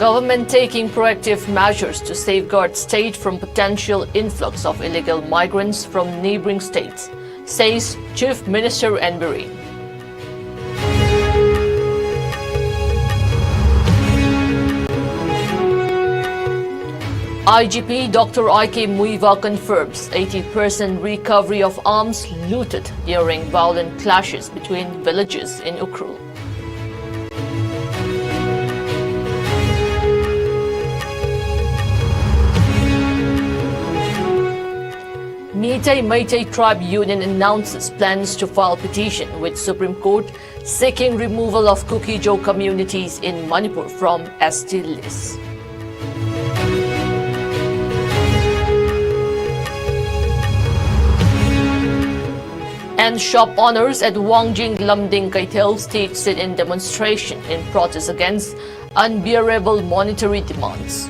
government taking proactive measures to safeguard state from potential influx of illegal migrants from neighboring states, says Chief Minister Enbury. IGP Dr. I.K. Muiva confirms 80% recovery of arms looted during violent clashes between villages in Ukhrul. Meitei Tribe Union announces plans to file petition with Supreme Court seeking removal of Kuki-Jo communities in Manipur from ST list. And shop owners at Wangjing Lamding Kaitel State sit in demonstration in protest against unbearable monetary demands.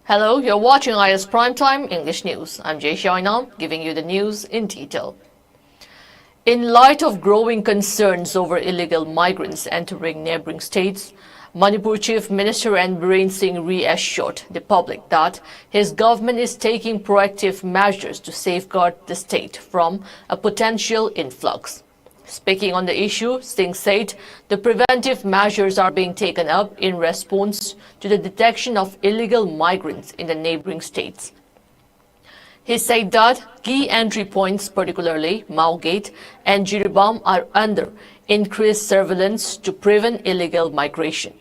Hello, you're watching IS Primetime English News. I'm Jay Shainam, giving you the news in detail. In light of growing concerns over illegal migrants entering neighboring states, Manipur Chief Minister N. Biren Singh reassured the public that his government is taking proactive measures to safeguard the state from a potential influx. Speaking on the issue, Singh said the preventive measures are being taken up in response to the detection of illegal migrants in the neighboring states. He said that key entry points, particularly Mao Gate and Jiribam, are under increased surveillance to prevent illegal migration.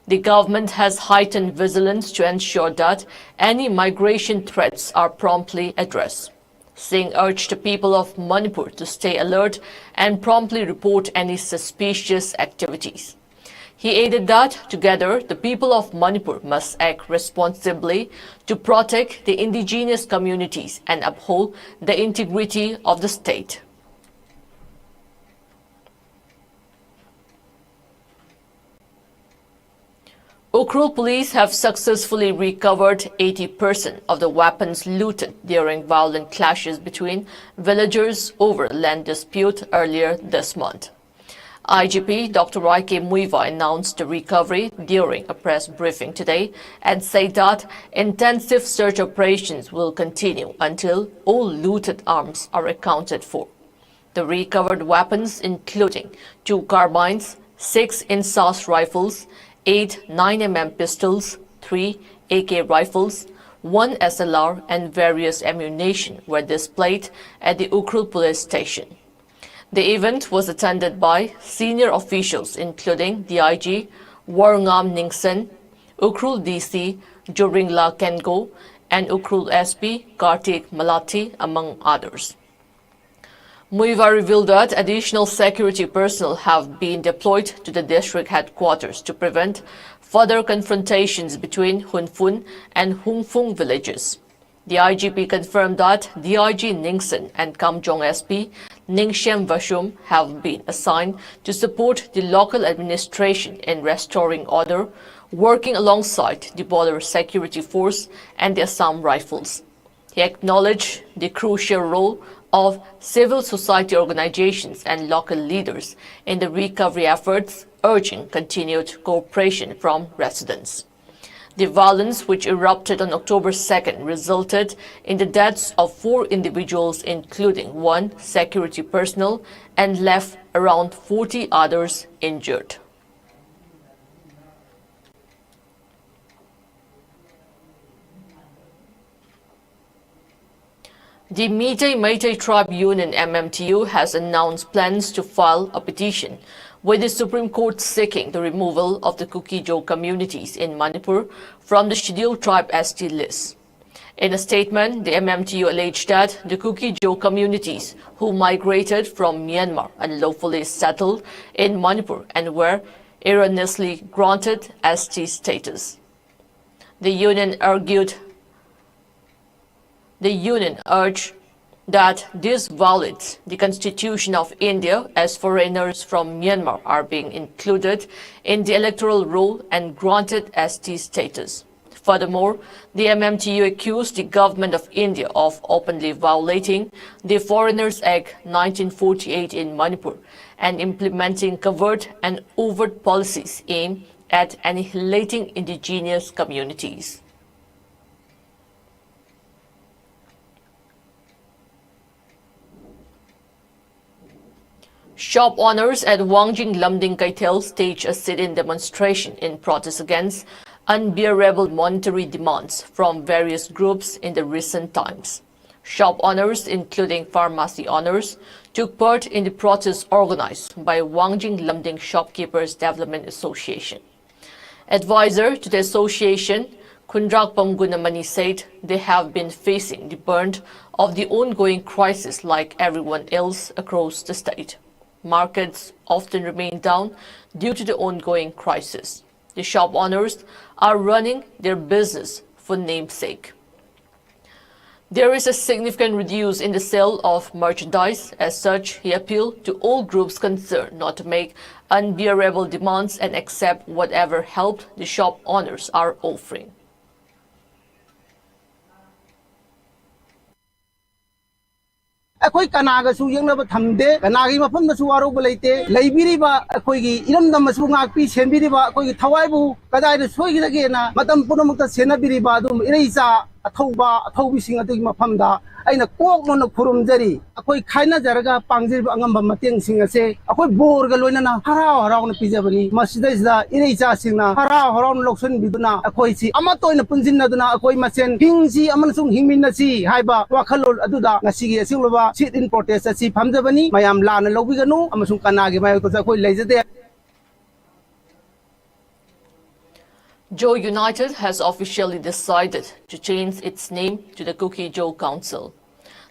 The government has heightened vigilance to ensure that any migration threats are promptly addressed. Singh urged the people of Manipur to stay alert and promptly report any suspicious activities. He added that, together, the people of Manipur must act responsibly to protect the indigenous communities and uphold the integrity of the state. Ukhrul police have successfully recovered 80% of the weapons looted during violent clashes between villagers over a land dispute earlier this month. IGP Dr. I.K. Muiva announced the recovery during a press briefing today and said that intensive search operations will continue until all looted arms are accounted for. The recovered weapons, including 2 carbines, 6 INSAS rifles, 8 9mm pistols, 3 AK rifles, 1 SLR and various ammunition were displayed at the Ukhrul police station. The event was attended by senior officials including DIG Warngam Ningsen, Ukhrul DC Joringla Kengo, and Ukhrul SP Kartik Malati, among others. Muiva revealed that additional security personnel have been deployed to the district headquarters to prevent further confrontations between Hunfun and Hungfung villages. The IGP confirmed that DIG Ningsen and Kamjong SP Ningshem Vashum have been assigned to support the local administration in restoring order, working alongside the Border Security Force and the Assam Rifles. He acknowledged the crucial role of civil society organizations and local leaders in the recovery efforts, urging continued cooperation from residents. The violence, which erupted on October 2nd, resulted in the deaths of 4 individuals, including 1 security personnel, and left around 40 others injured. The Meitei Tribe Union MMTU has announced plans to file a petition with the Supreme Court seeking the removal of the Kuki-Jo communities in Manipur from the Scheduled Tribe ST list. In a statement, the MMTU alleged that the Kuki-Jo communities who migrated from Myanmar unlawfully settled in Manipur and were erroneously granted ST status. The union urged that this violates the Constitution of India, as foreigners from Myanmar are being included in the electoral roll and granted ST status. Furthermore, the MMTU accused the government of India of openly violating the Foreigners Act 1948 in Manipur and implementing covert and overt policies aimed at annihilating indigenous communities. Shop owners at Wangjing Lamding Kaitel staged a sit-in demonstration in protest against unbearable monetary demands from various groups in the recent times. Shop owners, including pharmacy owners, took part in the protest organized by Wangjing Lamding Shopkeepers Development Association. Advisor to the association, Kundrak Pamgunamani, said they have been facing the brunt of the ongoing crisis like everyone else across the state. Markets often remain down due to the ongoing crisis. The shop owners are running their business for namesake. There is a significant reduce in the sale of merchandise. As such, he appealed to all groups concerned not to make unbearable demands and accept whatever help the shop owners are offering. अखोई कनागसु यंगनब थमदे कनागी मफमदसु वारोब लेते लेबिरिबा अखोईगी इरमदमसु गाकपी सेनबिरिबा अखोईगी थवाइबु कदाइद सोइगिदगेना मतम पुनमुक्ता सेनबिरिबा दुम इरेइसा अथौबा अथौबिसिंग अदुगी मफमदा अइना कोकनो खुरुमजरी अखोई खाइना जरगा पांगजिरिबा अंगम मतेंग असे अखोई बोरगा लोइनाना हराव हरावना पिजबनी मसिदैसदा इरेइसा सिंगना हराव हरावना लोक्सन बिदुना अखोई सी अमतोइना पुंजिनदुना अखोई मसेन हिंगसी अमनसुं हिंगमिनसी हाइबा वाखलोल अदुदा ngasiगी असिंगलोबा sit in protest asi phamjabani mayam lana lobiganu amasung kanagi mayok to khoi leijade. Joe United has officially decided to change its name to the Cookie Joe Council.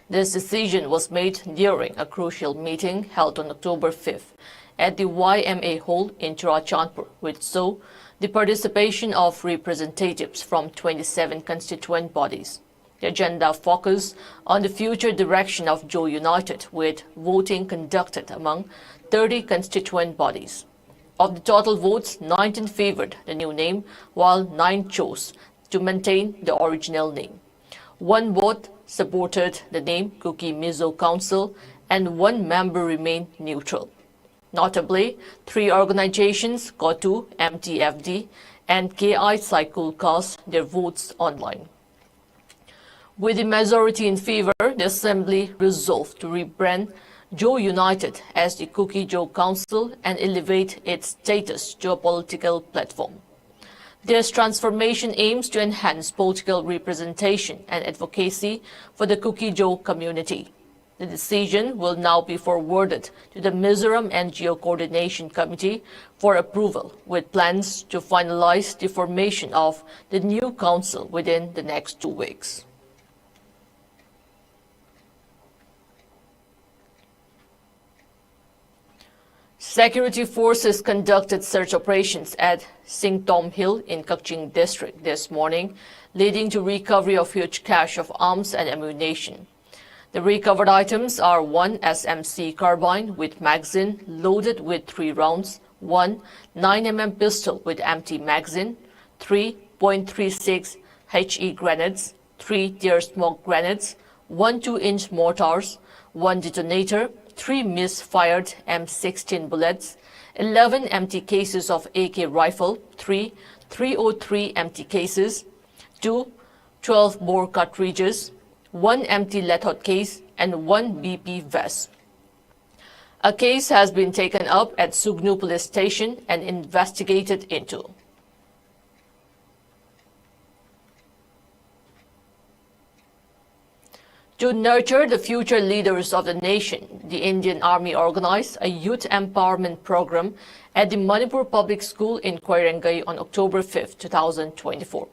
This decision was made during a crucial meeting held on October 5th at the YMA Hall in Churachandpur, which saw the participation of representatives from 27 constituent bodies. The agenda focused on the future direction of Joe United, with voting conducted among 30 constituent bodies. Of the total votes, 19 favored the new name, while 9 chose to maintain the original name. 1 vote supported the name Cookie Mizo Council, and 1 member remained neutral. Notably, 3 organizations, KOTU, MTFD, and KI Cycle, cast their votes online. With the majority in favor, the Assembly resolved to rebrand Joe United as the Cookie Joe Council and elevate its status to a political platform. This transformation aims to enhance political representation and advocacy for the Cookie Joe community. The decision will now be forwarded to the Mizoram NGO Coordination Committee for approval, with plans to finalize the formation of the new council within the next 2 weeks. Security forces conducted search operations at Singtom Hill in Kakching district this morning, leading to recovery of huge cache of arms and ammunition. The recovered items are 1 SMC carbine with magazine loaded with 3 rounds, 1 9mm pistol with empty magazine, 3.36 HE grenades, 3 tear smoke grenades, 1 2-inch mortars, 1 detonator, 3 misfired M16 bullets, 11 empty cases of AK rifle, 3 303 empty cases, 2 12-bore cartridges, 1 empty lead case, and 1 BP vest. A case has been taken up at Sugnu police station and investigated into. To nurture the future leaders of the nation, the Indian Army organized a youth empowerment program at the Manipur Public School in Koirangai on October 5, 2024.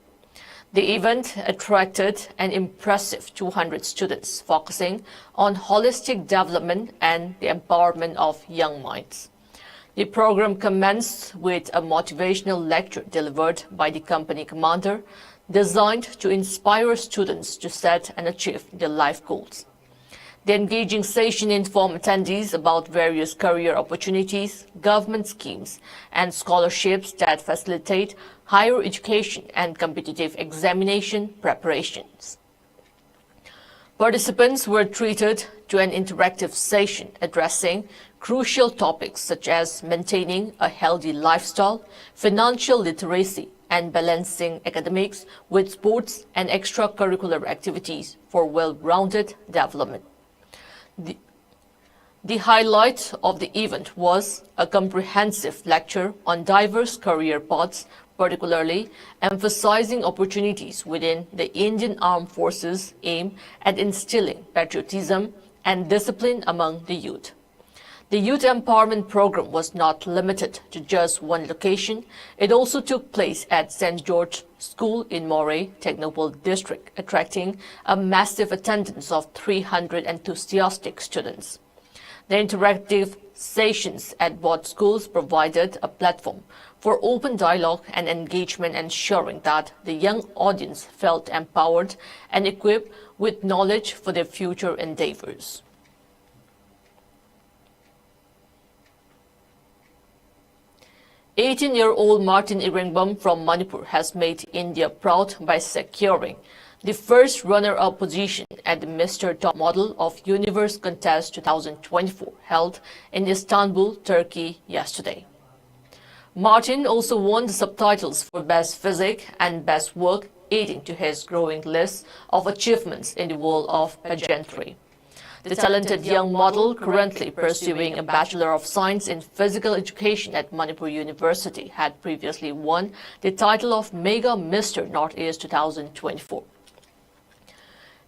The event attracted an impressive 200 students, focusing on holistic development and the empowerment of young minds. The program commenced with a motivational lecture delivered by the company commander, designed to inspire students to set and achieve their life goals. The engaging session informed attendees about various career opportunities, government schemes, and scholarships that facilitate higher education and competitive examination preparations. Participants were treated to an interactive session addressing crucial topics such as maintaining a healthy lifestyle, financial literacy, and balancing academics with sports and extracurricular activities for well-rounded development. The highlight of the event was a comprehensive lecture on diverse career paths, particularly emphasizing opportunities within the Indian Armed Forces aimed at instilling patriotism and discipline among the youth. The Youth Empowerment Program was not limited to just one location. It also took place at St. George School in Moray, Technopole District, attracting a massive attendance of 300 enthusiastic students. The interactive sessions at both schools provided a platform for open dialogue and engagement, ensuring that the young audience felt empowered and equipped with knowledge for their future endeavors. "18-year-old Martin Irengbom from Manipur has made India proud by securing the first runner-up position at the Mr. Top Model of Universe Contest 2024 held in Istanbul, Turkey yesterday. Martin also won the subtitles for Best Physique and Best Work, adding to his growing list of achievements in the world of pageantry. The talented young model, currently pursuing a Bachelor of Science in Physical Education at Manipur University, had previously won the title of Mega Mr. Northeast 2024.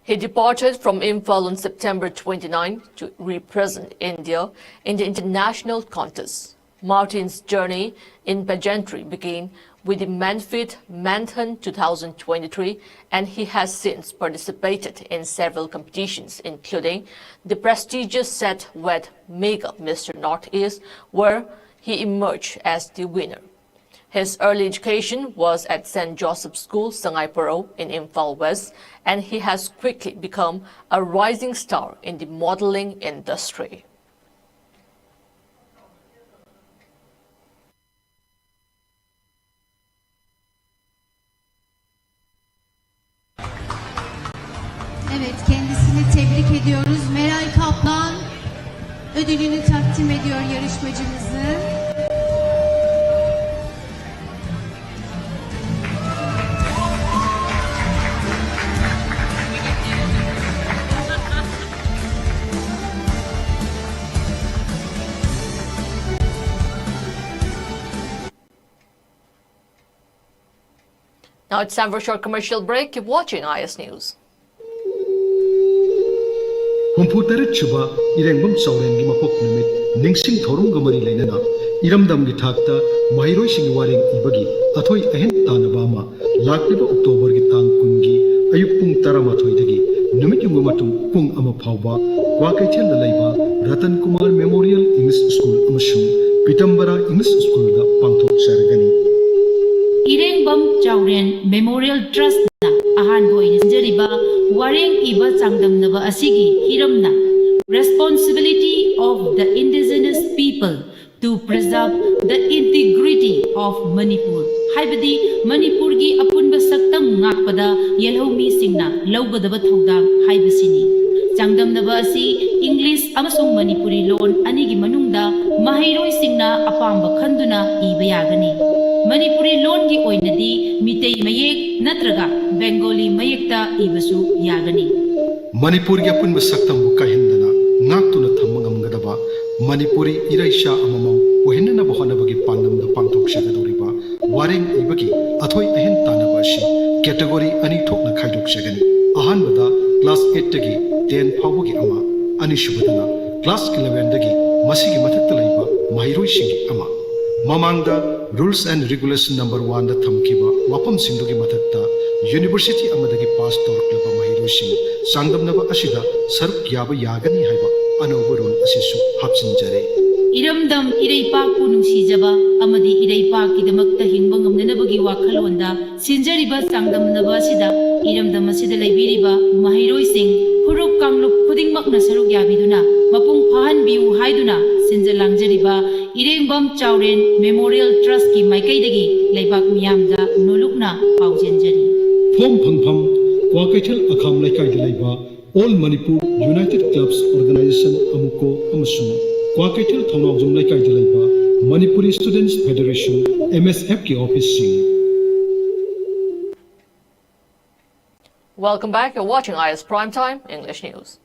He departed from Imphal on September 29 to represent India in the international contest. Martin's journey in pageantry began with the Manfit Manthan 2023, and he has since participated in several competitions, including the prestigious set with Mega Mr. Northeast, where he emerged as the winner. His early education was at St. Joseph's School, Sangaipuro in Imphal West, and he has quickly become a rising star in the modeling industry. Evet, kendisini tebrik ediyoruz. Meral Kaplan ödülünü takdim ediyor yarışmacımızı. Now it's time for a short commercial break. Keep watching IS News. Humputar Chuba, Irengbom Saurengi Mapok Numit, Ningsing Thorunga Mari Lenana, Iramdam Gitakta, Mahiro Singwaring Ibagi, Atoi Ahen Tanabama, Lakliba October Gitang Kungi, Ayupung Taramathoidagi, Numit Yungumatum, Pung Amapauba, Wakatel Laiba, Ratan Kumar Memorial English School Amashum, Pitambara English School da Pangthok Sargani. Irengbom Chauren Memorial Trust na ahan boy Jariba Wareng Iba Sangdam Nava Asigi Hiramna responsibility of the indigenous people to preserve the integrity of Manipur. Haibadi Manipur gi apunba saktam ngakpada Yelhomi Singna Laugadaba Thogdang Haibasini. Sangdam Nava Asi English amasung Manipuri loan anigi manungda Mahiroi Singna apamba khanduna Ibayagani. Manipuri loan ki oinadi mitei mayek natraga Bengali mayekta ibasu yagani. Manipur ya pun masaktam bukahendana ngaktuna thamangam gadaba Manipuri iraisha amamam ohenna bohana bagi panam da pangthok shagadoriba wareng ibagi athoi ahen tanaba shi category ani thokna khaidok shagani ahan bada class 8 tagi 10 phawagi ama ani shubadana class 11 dagi masigi mathakta laiba mahiroi singi ama mamangda Rules and Regulation number 1 da thamkiba wapam singdugi mathakta University amadagi pass torklaba mahirosing sangdamnaba asida saruk yaba yagani haiba anauba rule asisu hapsinjare. Iramdam Iraipak pu nungsijaba amadi Iraipak kidamakta hingba ngamnanabagi wakhalonda sinjariba sangdamnaba asida Iramdam asida laibiriba mahiroising Hurup Kanglup khudingmakna saruk yabiduna mapung phahanbiu haiduna sinjalangjariba Irengbam Chauren Memorial Trust ki maikaidagi leibak miyamda nolukna paujenjari Phom phangpham Kwakaichal Akham Laikai Dilaiba All Manipur United Clubs Organization Amuko Amasung Kwakaichal Thonawjum Laikai Dilaiba Manipuri Students Federation MSF ki office sing Welcome back. You're watching IS Primetime English News.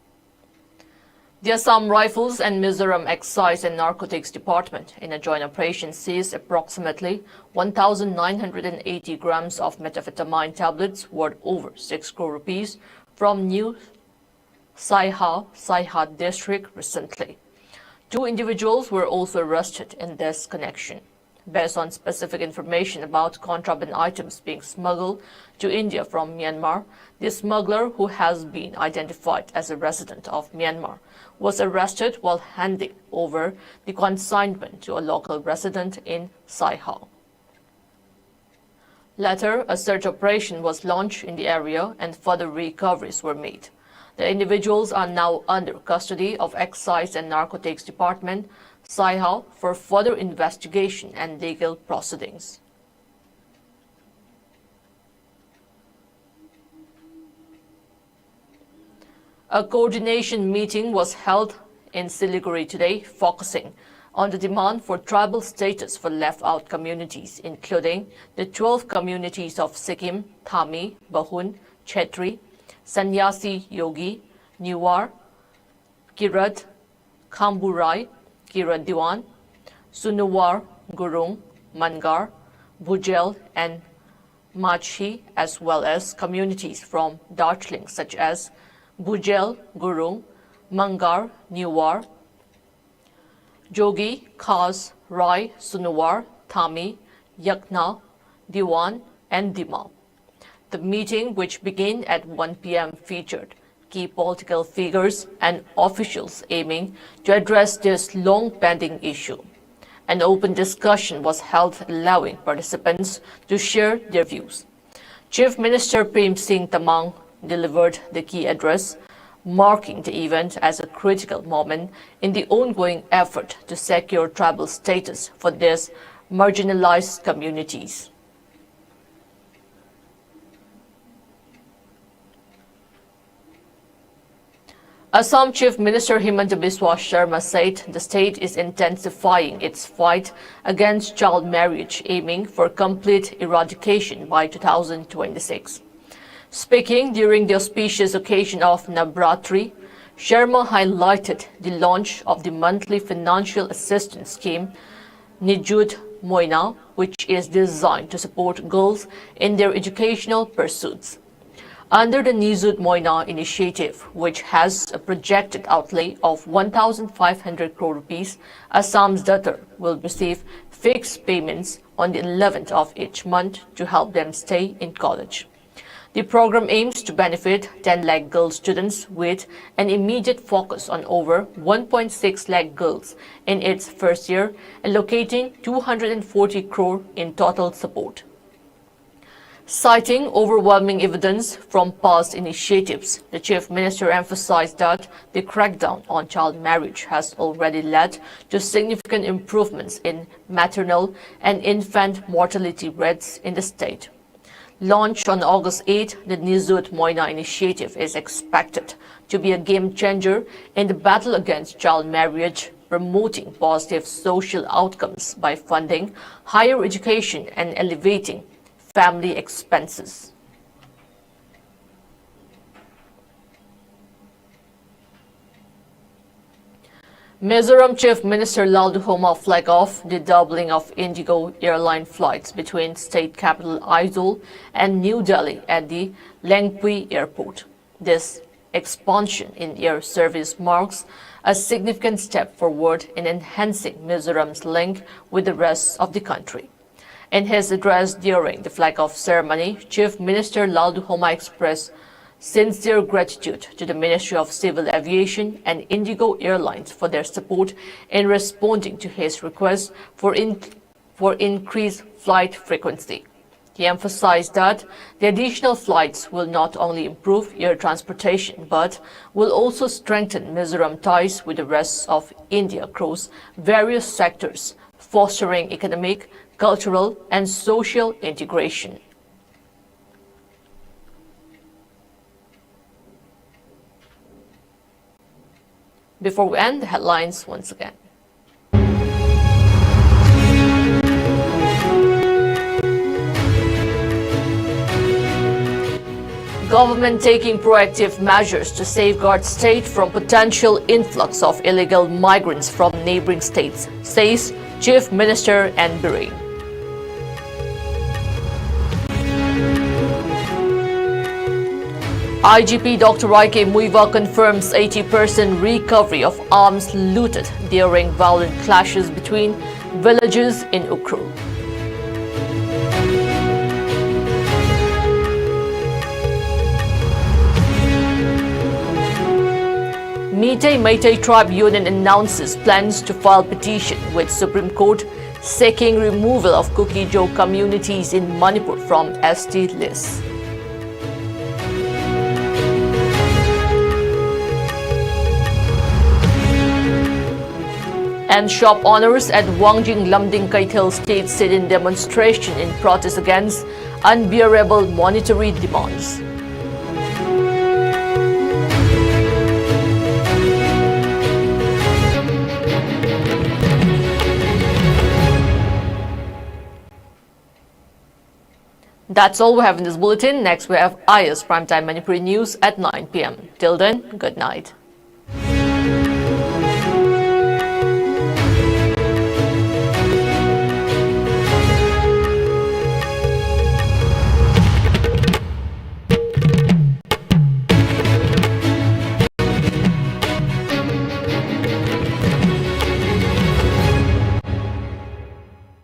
The Assam Rifles and Mizoram Excise and Narcotics Department in a joint operation seized approximately 1,980 grams of methamphetamine tablets worth over 6 crore rupees from New Saihat district recently. 2 individuals were also arrested in this connection. Based on specific information about contraband items being smuggled to India from Myanmar, the smuggler, who has been identified as a resident of Myanmar, was arrested while handing over the consignment to a local resident in Saiha. Later, a search operation was launched in the area and further recoveries were made. The individuals are now under custody of Excise and Narcotics Department, Saiha, for further investigation and legal proceedings. A coordination meeting was held in Siliguri today, focusing on the demand for tribal status for left-out communities, including the 12 communities of Sikkim, Thami, Bahun, Chetri, Sanyasi Yogi, Newar, Kirat, Kamburai, Kirat Diwan, Sunuwar, Gurung, Mangar, Bhujel, and Machi, as well as communities from Darjeeling such as Bhujel, Gurung, Mangar, Newar, Jogi, Khas, Rai, Sunuwar, Thami, Yakna, Diwan, and Dima. The meeting, which began at 1 p.m., featured key political figures and officials aiming to address this long-pending issue. An open discussion was held, allowing participants to share their views. Chief Minister Prem Singh Tamang delivered the key address, marking the event as a critical moment in the ongoing effort to secure tribal status for these marginalized communities. Assam Chief Minister Himanta Biswa Sharma said the state is intensifying its fight against child marriage, aiming for complete eradication by 2026. Speaking during the auspicious occasion of Navratri, Sharma highlighted the launch of the monthly financial assistance scheme Nijut Moina, which is designed to support girls in their educational pursuits. Under the Nijut Moina initiative, which has a projected outlay of 1,500 crore rupees, Assam's daughter will receive fixed payments on the 11th of each month to help them stay in college. The program aims to benefit 10 lakh girl students with an immediate focus on over 1.6 lakh girls in its first year, allocating 240 crore in total support. Citing overwhelming evidence from past initiatives, the Chief Minister emphasized that the crackdown on child marriage has already led to significant improvements in maternal and infant mortality rates in the state. Launched on August 8, the Nijut Moina initiative is expected to be a game changer in the battle against child marriage, promoting positive social outcomes by funding higher education and elevating family expenses. Mizoram Chief Minister Lalduhoma flagged off the doubling of Indigo Airline flights between state capital Aizawl and New Delhi at the Lengpui airport. This expansion in air service marks a significant step forward in enhancing Mizoram's link with the rest of the country. In his address during the flag-off ceremony, Chief Minister Lalduhoma expressed sincere gratitude to the Ministry of Civil Aviation and Indigo Airlines for their support in responding to his request for increased flight frequency. He emphasized that the additional flights will not only improve air transportation but will also strengthen Mizoram ties with the rest of India across various sectors, fostering economic, cultural, and social integration. Before we end, the headlines once again. Government taking proactive measures to safeguard state from potential influx of illegal migrants from neighboring states, says Chief Minister N. Bireen. IGP Dr. I.K. Muiva confirms 80% recovery of arms looted during violent clashes between villages in Ukhrul. Meitei Tribe Union announces plans to file petition with Supreme Court seeking removal of Kuki-Jo communities in Manipur from ST list. And shop owners at Wangjing Lamding Kaithel State sit in demonstration in protest against unbearable monetary demands. That's all we have in this bulletin. Next we have IS Primetime Manipuri News at 9 p.m. Till then, good night.